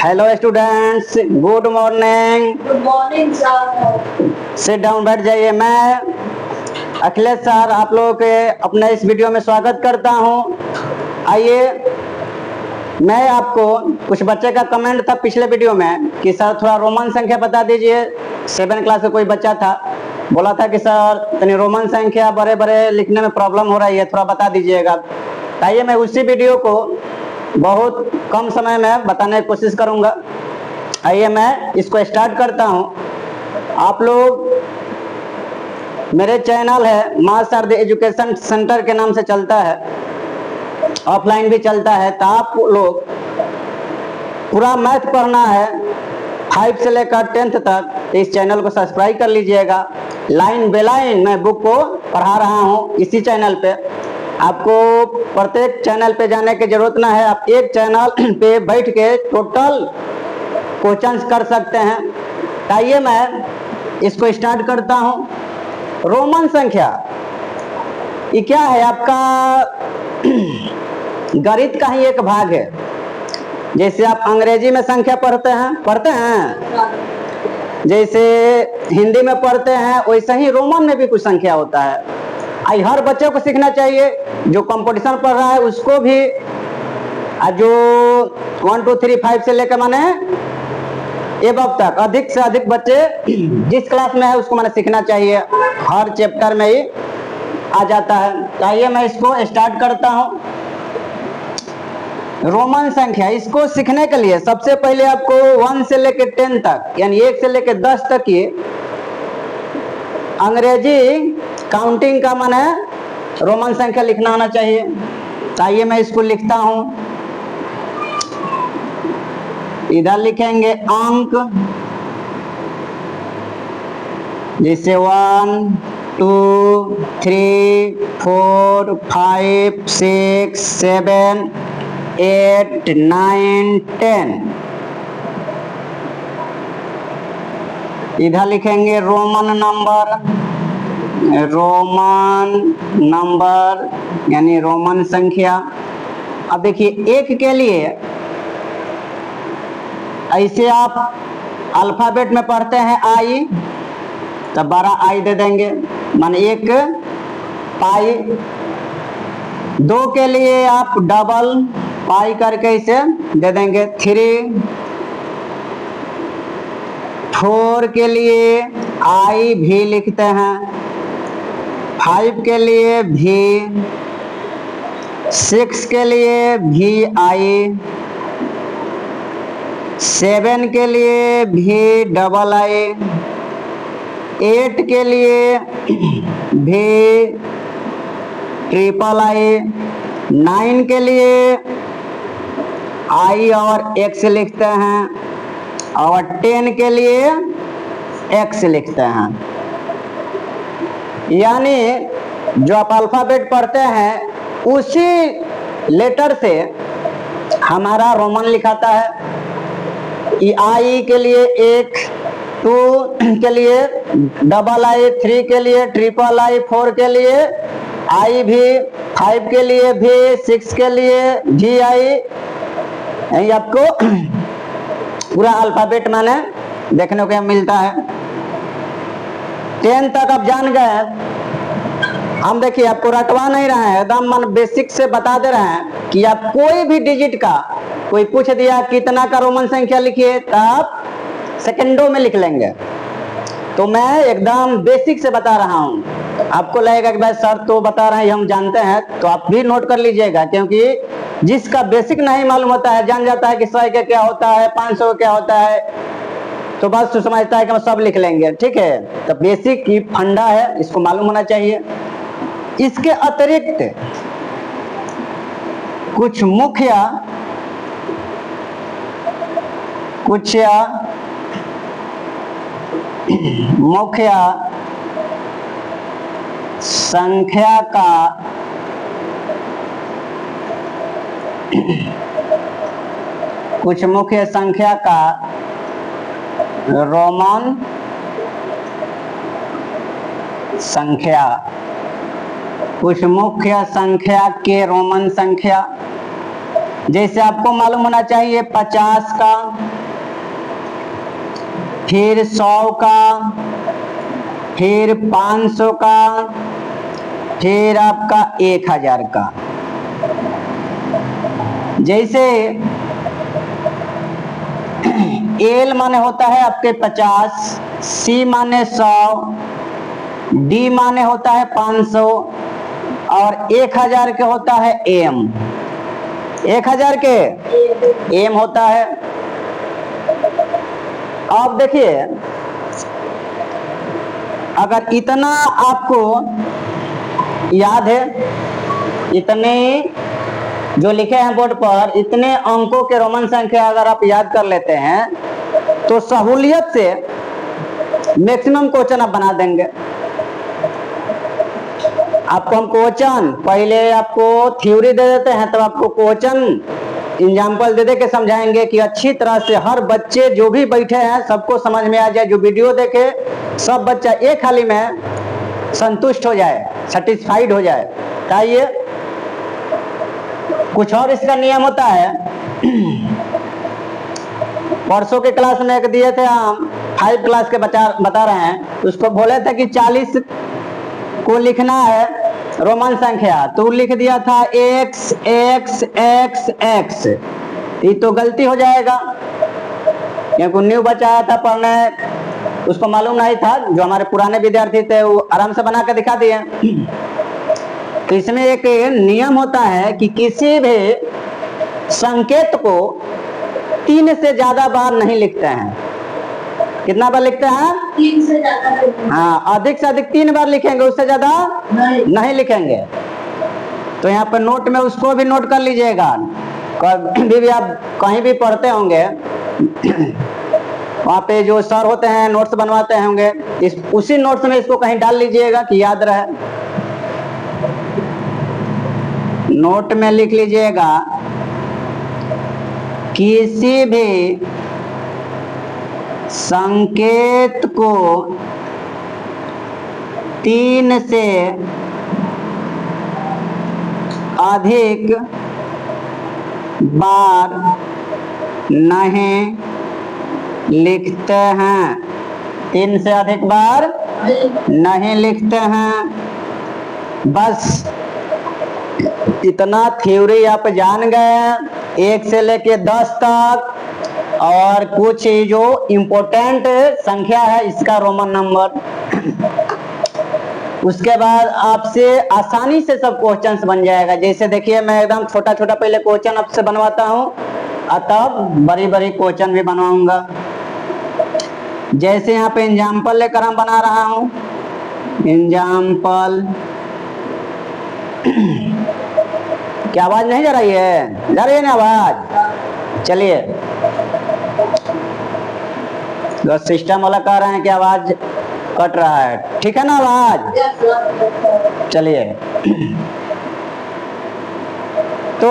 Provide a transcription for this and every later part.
Hello students, good morning. Good morning sir. Sit down, बैठ जाइए। मैं अखिलेश सर आप लोगों के अपने इस वीडियो में स्वागत करता हूं। आइए, मैं आपको कुछ बच्चे का कमेंट था पिछले वीडियो में कि सर थोड़ा रोमन संख्या बता दीजिए। 7 क्लास का कोई बच्चा था, बोला था कि सर तनी रोमन संख्या बड़े बड़े लिखने में प्रॉब्लम हो रही है, थोड़ा बता दीजिएगा। आइए, मैं उसी वीडियो को बहुत कम समय में बताने की कोशिश करूंगा। आइए मैं इसको स्टार्ट करता हूं। आप लोग, मेरे चैनल है माँ शारदा एजुकेशन सेंटर के नाम से चलता है, ऑफलाइन भी चलता है। तो आप लोग पूरा मैथ पढ़ना है 5 से लेकर 10th तक, तो इस चैनल को सब्सक्राइब कर लीजिएगा। लाइन बाय लाइन मैं बुक को पढ़ा रहा हूँ इसी चैनल पे। आपको प्रत्येक चैनल पे जाने की जरूरत ना है, आप एक चैनल पे बैठ के टोटल क्वेश्चंस कर सकते हैं। आइए मैं इसको स्टार्ट करता हूँ। रोमन संख्या ये क्या है? आपका गणित का ही एक भाग है। जैसे आप अंग्रेजी में संख्या पढ़ते हैं, जैसे हिंदी में पढ़ते हैं, वैसे ही रोमन में भी कुछ संख्या होता है। आई हर बच्चे को सीखना चाहिए, जो कंपटीशन पढ़ रहा है उसको भी, जो 1 2 3 5 से लेकर माने एबव तक अधिक से अधिक बच्चे जिस क्लास में है उसको मैंने सीखना चाहिए। हर चैप्टर में ही आ जाता है। आइए मैं इसको स्टार्ट करता हूँ। रोमन संख्या, इसको सीखने के लिए सबसे पहले आपको 1 से लेकर 10 तक, यानी 1 से लेकर 10 तक की अंग्रेजी काउंटिंग का माने रोमन संख्या लिखना आना चाहिए। आइए मैं इसको लिखता हूँ। इधर लिखेंगे अंक, जैसे 1 2 3 4 5 6 7 8 9 10। इधर लिखेंगे रोमन नंबर यानी रोमन संख्या। अब देखिए, एक के लिए ऐसे आप अल्फाबेट में पढ़ते हैं आई, तो बड़ा आई दे देंगे, माने 1 पाई। 2 के लिए आप डबल पाई करके इसे दे देंगे 3। 4 के लिए आई भी लिखते हैं, 5 के लिए भी, 6 के लिए भी आई, 7 के लिए भी डबल आई, 8 के लिए भी ट्रिपल आई, 9 के लिए आई और एक्स लिखते हैं, और 10 के लिए एक्स लिखते हैं। यानी जो आप अल्फाबेट पढ़ते हैं उसी लेटर से हमारा रोमन लिखाता है। आई के लिए 1, 2 के लिए डबल आई, 3 के लिए ट्रिपल आई, 4 के लिए आई भी, 5 के लिए भी, 6 के लिए भी आई। यही आपको पूरा अल्फाबेट माने देखने को मिलता है। 10 तक आप जान गए। हम देखिए आपको रटवा नहीं रहे हैं, एकदम मन बेसिक से बता दे रहे हैं कि आप कोई भी डिजिट का, कोई पूछ दिया कितना का रोमन संख्या लिखिए, तो आप सेकंडों में लिख लेंगे। तो मैं एकदम बेसिक से बता रहा हूँ। आपको लगेगा कि भाई सर तो बता रहे हैं हम जानते हैं, तो आप भी नोट कर लीजिएगा, क्योंकि जिसका बेसिक नहीं मालूम होता है, जान जाता है कि 100 का क्या होता है, 500 क्या होता है, तो बस तो समझता है कि हम सब लिख लेंगे। ठीक है, तो बेसिक की फंडा है, इसको मालूम होना चाहिए। इसके अतिरिक्त कुछ मुख्य संख्या का रोमन संख्या, कुछ मुख्य संख्या के रोमन संख्या। जैसे आपको मालूम होना चाहिए 50 का फिर 100 का, फिर 500 का, फिर आपका 1000 का। जैसे एल माने होता है आपके 50, सी माने 100, डी माने होता है 500 और 1000 के होता है एम। 1000 के एम होता है। अब देखिए, अगर इतना आपको याद है, इतने जो लिखे हैं बोर्ड पर, इतने अंकों के रोमन संख्या अगर आप याद कर लेते हैं तो सहूलियत से मैक्सिमम क्वेश्चन आप बना देंगे। आपको हम क्वेश्चन पहले आपको थ्योरी दे देते हैं, तब आपको क्वेश्चन एग्जाम्पल दे दे के समझाएंगे कि अच्छी तरह से हर बच्चे जो भी बैठे हैं सबको समझ में आ जाए। जो वीडियो देखे सब बच्चा एक हाली में संतुष्ट हो जाए, सेटिस्फाइड हो जाए। चाहिए कुछ और इसका नियम होता है। परसों के क्लास में एक दिए थे हम, 5 क्लास के बता रहे हैं, उसको बोले थे कि 40 को लिखना है रोमन संख्या, तो लिख दिया था x x x x। ये तो गलती हो जाएगा क्योंकि न्यू बच्चा आया था पढ़ने, उसको मालूम नहीं था। जो हमारे पुराने विद्यार्थी थे वो आराम से बना के दिखा दिए। तो इसमें एक नियम होता है कि किसी भी संकेत को 3 से ज्यादा बार नहीं लिखते हैं। कितना बार लिखते हैं? 3 से ज्यादा। हाँ, अधिक से अधिक 3 बार लिखेंगे, उससे ज्यादा नहीं लिखेंगे। तो यहाँ पर नोट में उसको भी नोट कर लीजिएगा। कभी भी आप कहीं भी पढ़ते होंगे, वहाँ पे जो सर होते हैं नोट्स बनवाते होंगे, उसी नोट्स में इसको कहीं डाल लीजिएगा कि याद रहे। नोट में लिख लीजिएगा किसी भी संकेत को 3 से अधिक बार नहीं लिखते हैं। 3 से अधिक बार नहीं लिखते हैं। बस इतना थ्योरी आप जान गए, 1 से लेके 10 तक, और कुछ जो इम्पोर्टेंट संख्या है इसका रोमन नंबर। उसके बाद आपसे आसानी से सब क्वेश्चंस बन जाएगा। जैसे देखिए, मैं एकदम छोटा छोटा पहले क्वेश्चन आपसे बनवाता हूँ और तब बड़ी बड़ी क्वेश्चन भी बनवाऊंगा। जैसे यहाँ पे एग्जाम्पल लेकर हम बना रहा हूँ, एग्जाम्पल। क्या आवाज नहीं जा रही है? जा रही है ना आवाज? चलिए, सिस्टम वाला कह रहे हैं कि आवाज कट रहा है, ठीक है ना आवाज? चलिए, तो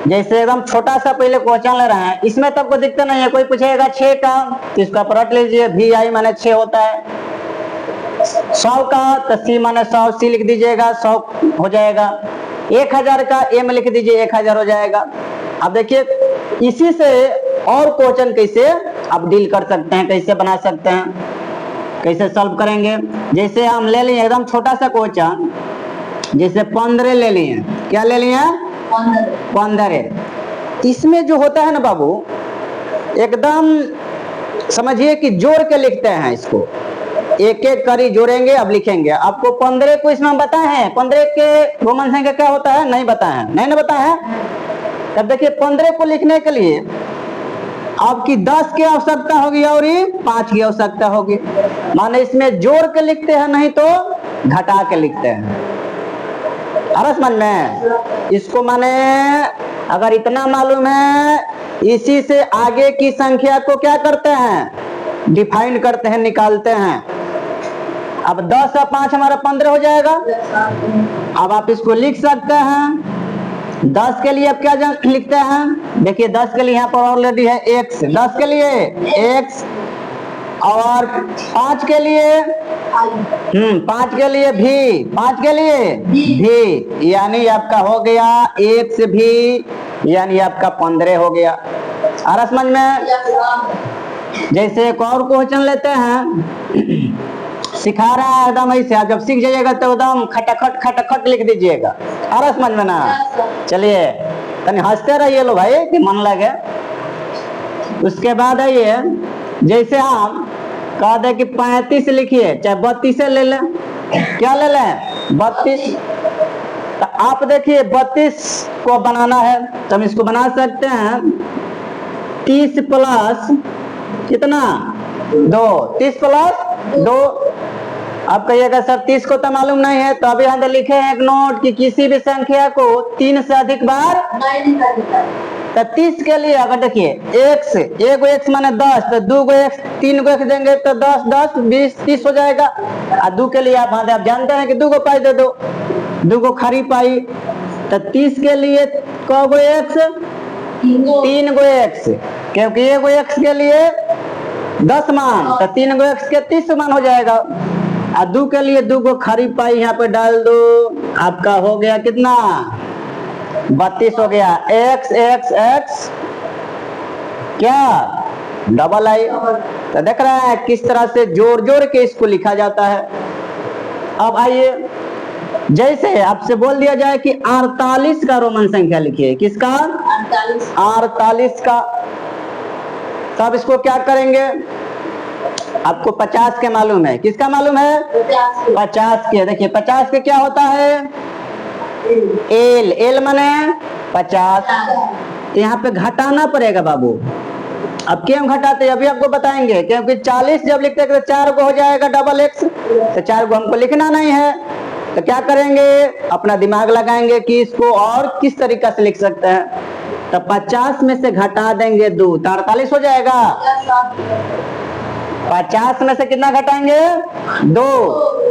जैसे एकदम छोटा सा पहले क्वेश्चन ले रहे हैं, इसमें तब को दिक्कत नहीं है। कोई पूछेगा 6 का, तो इसका पलट लीजिए, भी आई माने 6 होता है। 100 का तो सी माने 100, सी लिख दीजिएगा, 100 हो जाएगा। 1000 का एम लिख दीजिए, 1000 हो जाएगा। अब देखिए, इसी से और क्वेश्चन कैसे आप डील कर सकते हैं, कैसे बना सकते हैं, कैसे सॉल्व करेंगे। जैसे हम ले लिए एकदम छोटा सा क्वेश्चन, जैसे 15 ले लिए। क्या ले लिए? 15। इसमें जो होता है ना बाबू, एकदम समझिए कि जोड़ के लिखते हैं इसको, एक एक करी जोड़ेंगे, अब लिखेंगे। आपको 15 को इसमें हम बताए हैं, 15 के रोमन संख्या क्या होता है नहीं बताए हैं, नहीं ना बताए हैं। तब देखिए, 15 को लिखने के लिए आपकी 10 की आवश्यकता होगी और ये 5 की आवश्यकता होगी। माने इसमें जोड़ के लिखते हैं, नहीं तो घटा के लिखते हैं। अरे समझ में? इसको माने अगर इतना मालूम है, इसी से आगे की संख्या को क्या करते हैं? डिफाइन करते हैं, निकालते हैं। अब 10 और 5 हमारा 15 हो जाएगा। अब आप इसको लिख सकते हैं। 10 के लिए अब क्या लिखते हैं? देखिए, 10 के लिए यहाँ पर ऑलरेडी है x, 10 के लिए x, और 5 के लिए 5 के लिए भी, 5 के लिए भी, यानी आपका हो गया x भी, यानी आपका 15 हो गया। आ रहा समझ में? जैसे एक और क्वेश्चन लेते हैं, सिखा रहा है एकदम ऐसे, आप जब सीख जाइएगा तो एकदम खटाखट खटाखट लिख दीजिएगा। आ रहा समझ में ना? चलिए तनी हंसते रहिए लो भाई कि मन लगे। उसके बाद आइए, जैसे हम कह दे कि 35 लिखिए, चाहे 32 ले लें, क्या ले लें 32, तो आप देखिए 32 को बनाना है तो हम इसको बना सकते हैं 30 प्लस कितना 2, 30 प्लस 2। आप कहिएगा सर 30 को तो मालूम नहीं है, तो अभी हम लिखे हैं एक नोट कि किसी भी संख्या को 3 से अधिक बार तो 30 के लिए अगर देखिए x, एक x माने 10, तो 2 x 3 x देंगे तो 10 10 20 30 हो जाएगा। और 2 के लिए आप जानते हैं कि 2 को पाई दे दो, 2 को खरी पाई, तो 30 के लिए कब x 3 x, क्योंकि एक x के लिए 10 मान, तो 3 x के 30 मान हो जाएगा। और 2 के लिए 2 को खरी पाई यहाँ पे डाल दो, आपका हो गया कितना 32 हो गया। x x x क्या डबल आई। तो देख रहे हैं किस तरह से जोड़ जोड़ के इसको लिखा जाता है। अब आइए, जैसे आपसे बोल दिया जाए कि 48 का रोमन संख्या लिखिए, किसका 48 का, तब इसको क्या करेंगे, आपको 50 के मालूम है, किसका मालूम है 50 के। देखिए 50 के क्या होता है एल, एल माने 50, यहाँ पे घटाना पड़ेगा बाबू। अब क्यों घटाते हैं अभी आपको बताएंगे, क्योंकि 40 जब लिखते हैं तो 4 को हो जाएगा डबल x, तो 4 को हमको लिखना नहीं है, तो क्या करेंगे अपना दिमाग लगाएंगे कि इसको और किस तरीका से लिख सकते हैं। तो 50 में से घटा देंगे 2 तो 48 हो जाएगा। 50 में से कितना घटाएंगे 2,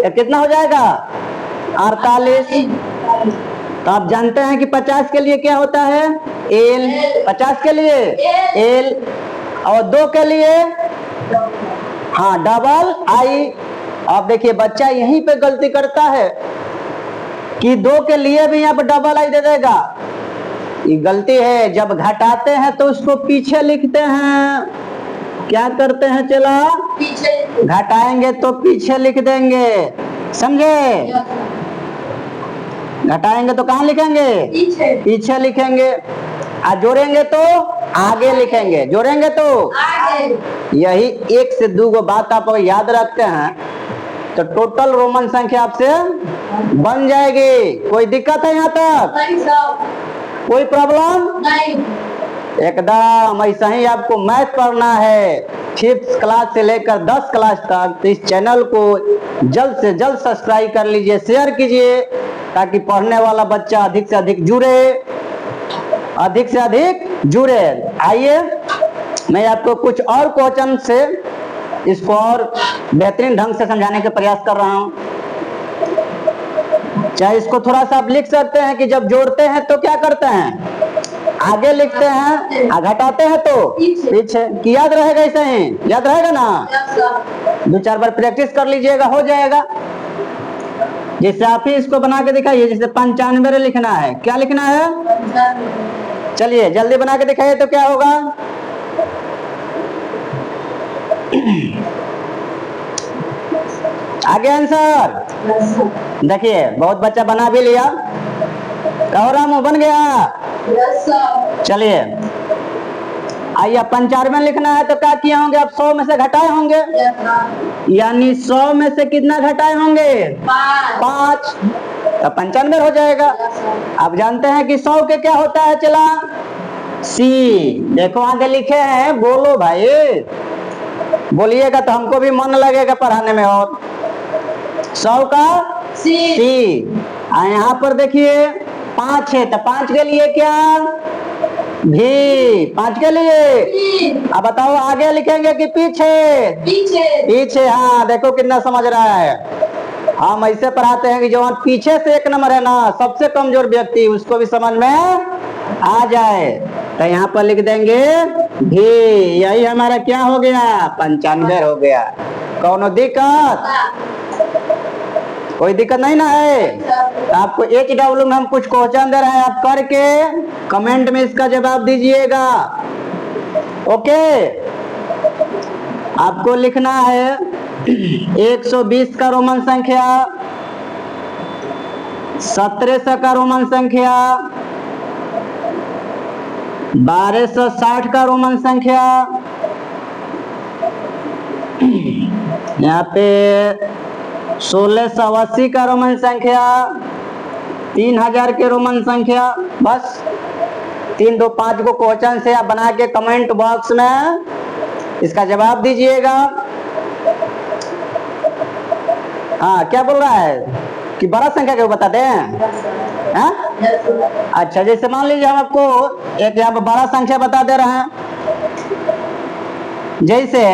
तो कितना हो जाएगा 48। तो आप जानते हैं कि 50 के लिए क्या होता है एल, 50 के लिए एल, और 2 के लिए हाँ डबल आई। आप देखिए बच्चा यहीं पे गलती करता है कि 2 के लिए भी यहाँ पे डबल आई दे देगा, ये गलती है। जब घटाते हैं तो उसको पीछे लिखते हैं, क्या करते हैं चला पीछे, घटाएंगे तो पीछे लिख देंगे, समझे। घटाएंगे तो कहाँ लिखेंगे पीछे लिखेंगे, और जोड़ेंगे तो आगे लिखेंगे, जोड़ेंगे तो आगे। यही 1 से 2 को बात आप याद रखते हैं तो टोटल रोमन संख्या आपसे बन जाएगी। कोई दिक्कत है यहाँ तक, कोई प्रॉब्लम नहीं, एकदम ऐसा ही आपको मैथ पढ़ना है 5th क्लास से लेकर 10 क्लास तक। तो इस चैनल को जल्द से जल्द सब्सक्राइब कर लीजिए, शेयर कीजिए, ताकि पढ़ने वाला बच्चा अधिक से अधिक जुड़े, अधिक से अधिक जुड़े। आइए मैं आपको कुछ और क्वेश्चन से इसको और बेहतरीन ढंग से समझाने का प्रयास कर रहा हूँ। चाहे इसको थोड़ा सा आप लिख सकते हैं कि जब जोड़ते हैं तो क्या करते हैं आगे लिखते हैं, घटाते हैं तो पीछे, कि याद रहेगा, ऐसे ही याद रहेगा ना। 2-4 बार प्रैक्टिस कर लीजिएगा, हो जाएगा। जैसे आप ही इसको बना के दिखाइए, जैसे 95 लिखना है, क्या लिखना है, चलिए जल्दी बना के दिखाइए तो क्या होगा आगे आंसर देखिए, बहुत बच्चा बना भी लिया, कहोराम बन गया। चलिए आइए 95 लिखना है तो क्या किए होंगे आप 100 में से घटाए होंगे, यानी 100 में से कितना घटाए होंगे 5, तो 95 हो जाएगा। आप जानते हैं कि 100 के क्या होता है चला सी, देखो आगे लिखे हैं, बोलो भाई, बोलिएगा तो हमको भी मन लगेगा पढ़ाने में। और 100 का सी, यहाँ पर देखिए 5 है, तो 5 के लिए क्या भी, 5 के लिए। अब बताओ आगे लिखेंगे कि पीछे पीछे, हाँ देखो कितना समझ रहा है। हम ऐसे पढ़ाते हैं कि जो पीछे से 1 नंबर है ना, सबसे कमजोर व्यक्ति, उसको भी समझ में आ जाए। तो यहाँ पर लिख देंगे भी, यही हमारा क्या हो गया 95 हो गया। कौनो दिक्कत, कोई दिक्कत नहीं ना है। तो आपको HW में हम कुछ क्वेश्चन दे रहे हैं, आप करके कमेंट में इसका जवाब दीजिएगा, ओके। आपको लिखना है 120 का रोमन संख्या, 1700 का रोमन संख्या, 1260 का रोमन संख्या, यहाँ पे 1680 का रोमन संख्या, 3000 के रोमन संख्या। बस 3 2 5 को क्वेश्चन से आप बना के कमेंट बॉक्स में इसका जवाब दीजिएगा। हाँ, क्या बोल रहा है कि बड़ा संख्या क्यों बता दें? हाँ? अच्छा, जैसे मान लीजिए हम आपको एक यहाँ पर बड़ा संख्या बता दे रहे हैं। जैसे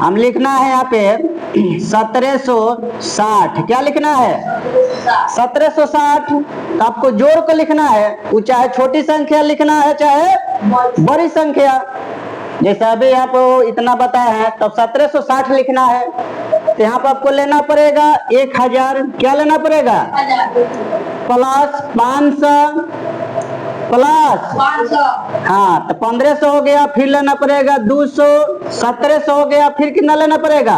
हम लिखना है यहाँ पे 1760। क्या लिखना है? 1760। तो आपको जोड़ कर लिखना है, वो चाहे छोटी संख्या लिखना है चाहे बड़ी संख्या। जैसे अभी यहाँ पर इतना बताया है तो 1760 लिखना है, तो यहाँ पर आपको लेना पड़ेगा 1000। क्या लेना पड़ेगा? Plus 500 plus 500। हाँ, तो 1500 हो गया, फिर लेना पड़ेगा 200, 1700 हो गया, फिर कितना लेना पड़ेगा?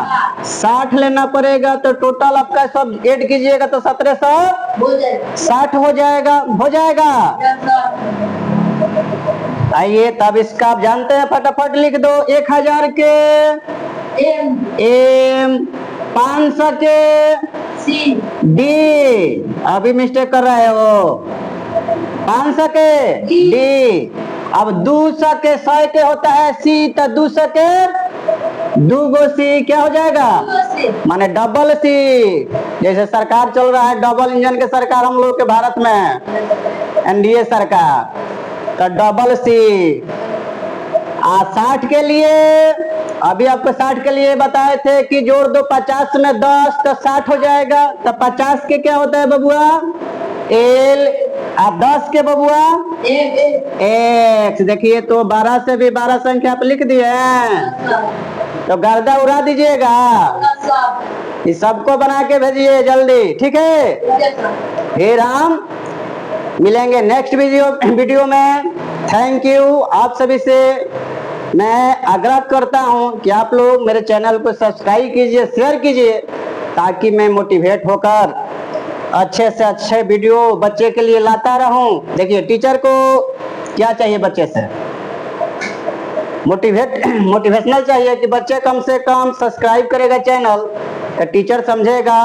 60 लेना पड़ेगा। तो टोटल आपका सब ऐड कीजिएगा तो 1760 हो जाएगा। हो जाएगा। आइए, तब इसका आप जानते हैं, फटाफट लिख दो। 1000 के एम, 500 के डी। अभी मिस्टेक कर रहे हो। 500 के डी। अब 200 के 100 के होता है सी, तो 200 के 2 गो सी। क्या हो जाएगा? माने डबल सी। जैसे सरकार चल रहा है डबल इंजन के सरकार हम लोग के भारत में, एनडीए सरकार, तो डबल सी। 60 के लिए अभी आपको 60 के लिए बताए थे कि जोड़ दो 50 में 10 तो 60 हो जाएगा। तो 50 के क्या होता है बबुआ? एल। आप 10 के बबुआ एक्स। देखिए, तो 12 से भी 12 संख्या आप लिख दिए हैं, तो गर्दा उड़ा दीजिएगा। इस सबको बना के भेजिए जल्दी, ठीक है? फिर हम मिलेंगे नेक्स्ट वीडियो में। Thank you. आप सभी से मैं आग्रह करता हूं कि आप लोग मेरे चैनल को सब्सक्राइब कीजिए, शेयर कीजिए, ताकि मैं मोटिवेट होकर अच्छे से अच्छे वीडियो बच्चे के लिए लाता रहूं। देखिए, टीचर को क्या चाहिए? बच्चे से मोटिवेशनल चाहिए कि बच्चे कम से कम सब्सक्राइब करेगा चैनल, तो टीचर समझेगा,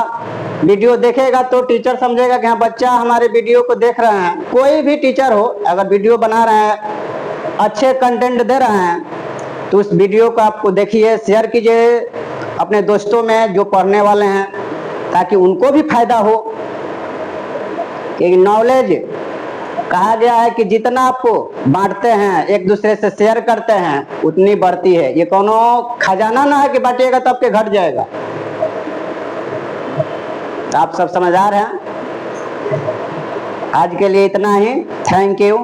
वीडियो देखेगा तो टीचर समझेगा कि हाँ, बच्चा हमारे वीडियो को देख रहे हैं। कोई भी टीचर हो, अगर वीडियो बना रहे हैं, अच्छे कंटेंट दे रहे हैं, तो उस वीडियो को आपको देखिए, शेयर कीजिए अपने दोस्तों में जो पढ़ने वाले हैं, ताकि उनको भी फायदा हो। एक नॉलेज कहा गया है कि जितना आपको बांटते हैं, एक दूसरे से शेयर करते हैं, उतनी बढ़ती है। ये कोनो खजाना ना है कि बांटिएगा तो आपके घट जाएगा। तो आप सब समझदार हैं। आज के लिए इतना ही। Thank you.